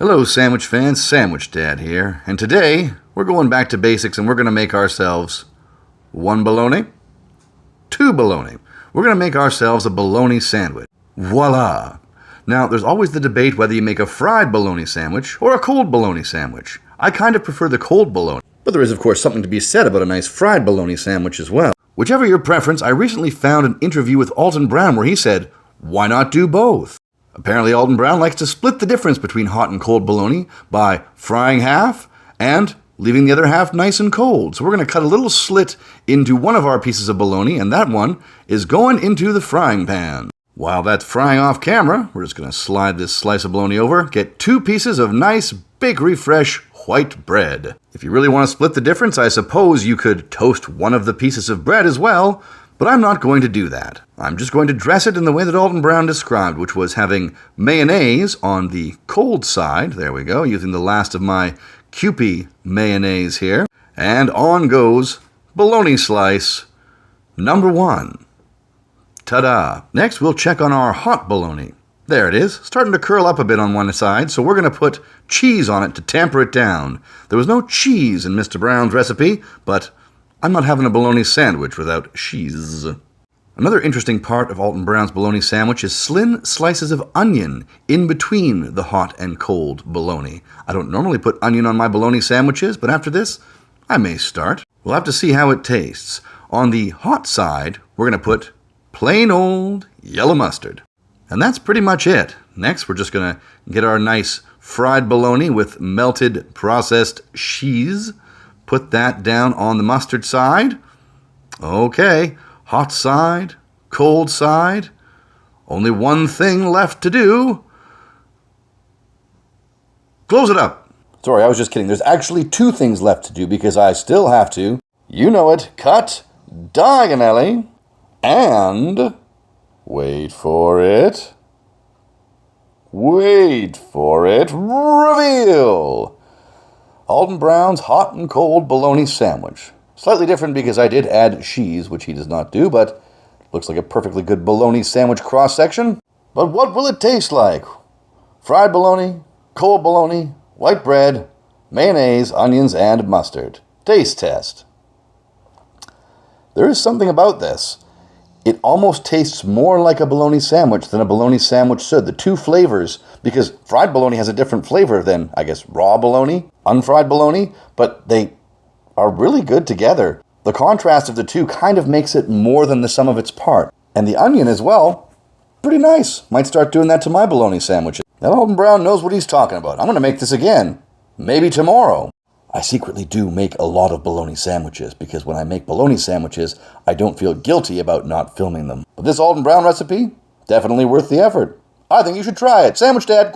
Hello sandwich fans, Sandwich Dad here, and today we're going back to basics and we're going to make ourselves one bologna, two bologna. We're going to make ourselves a bologna sandwich. Voila! Now, there's always the debate whether you make a fried bologna sandwich or a cold bologna sandwich. I kind of prefer the cold bologna, but there is of course something to be said about a nice fried bologna sandwich as well. Whichever your preference, I recently found an interview with Alton Brown where he said, why not do both? Apparently Alton Brown likes to split the difference between hot and cold bologna by frying half and leaving the other half nice and cold. So we're going to cut a little slit into one of our pieces of bologna, and that one is going into the frying pan. While that's frying off camera, we're just going to slide this slice of bologna over, get 2 pieces of nice bakery fresh white bread. If you really want to split the difference, I suppose you could toast one of the pieces of bread as well, but I'm not going to do that. I'm just going to dress it in the way that Alton Brown described, which was having mayonnaise on the cold side. There we go, using the last of my Kewpie mayonnaise here. And on goes bologna slice number 1. Ta-da! Next, we'll check on our hot bologna. There it is, starting to curl up a bit on one side, so we're going to put cheese on it to tamper it down. There was no cheese in Mr. Brown's recipe, but I'm not having a bologna sandwich without cheese. Another interesting part of Alton Brown's bologna sandwich is slim slices of onion in between the hot and cold bologna. I don't normally put onion on my bologna sandwiches, but after this, I may start. We'll have to see how it tastes. On the hot side, we're going to put plain old yellow mustard. And that's pretty much it. Next, we're just going to get our nice fried bologna with melted processed cheese. Put that down on the mustard side. Okay, hot side, cold side. Only one thing left to do. Close it up. Sorry, I was just kidding. There's actually 2 things left to do because I still have to, you know it, cut diagonally and, wait for it, reveal Alton Brown's hot and cold bologna sandwich. Slightly different because I did add cheese, which he does not do, but looks like a perfectly good bologna sandwich cross-section. But what will it taste like? Fried bologna, cold bologna, white bread, mayonnaise, onions, and mustard. Taste test. There is something about this. It almost tastes more like a bologna sandwich than a bologna sandwich should. The 2 flavors, because fried bologna has a different flavor than, I guess, raw bologna, unfried bologna, but they are really good together. The contrast of the 2 kind of makes it more than the sum of its part. And the onion as well, pretty nice. Might start doing that to my bologna sandwiches. That Alton Brown knows what he's talking about. I'm going to make this again. Maybe tomorrow. I secretly do make a lot of bologna sandwiches because when I make bologna sandwiches, I don't feel guilty about not filming them. But this Alton Brown recipe, definitely worth the effort. I think you should try it. Sandwich Dad,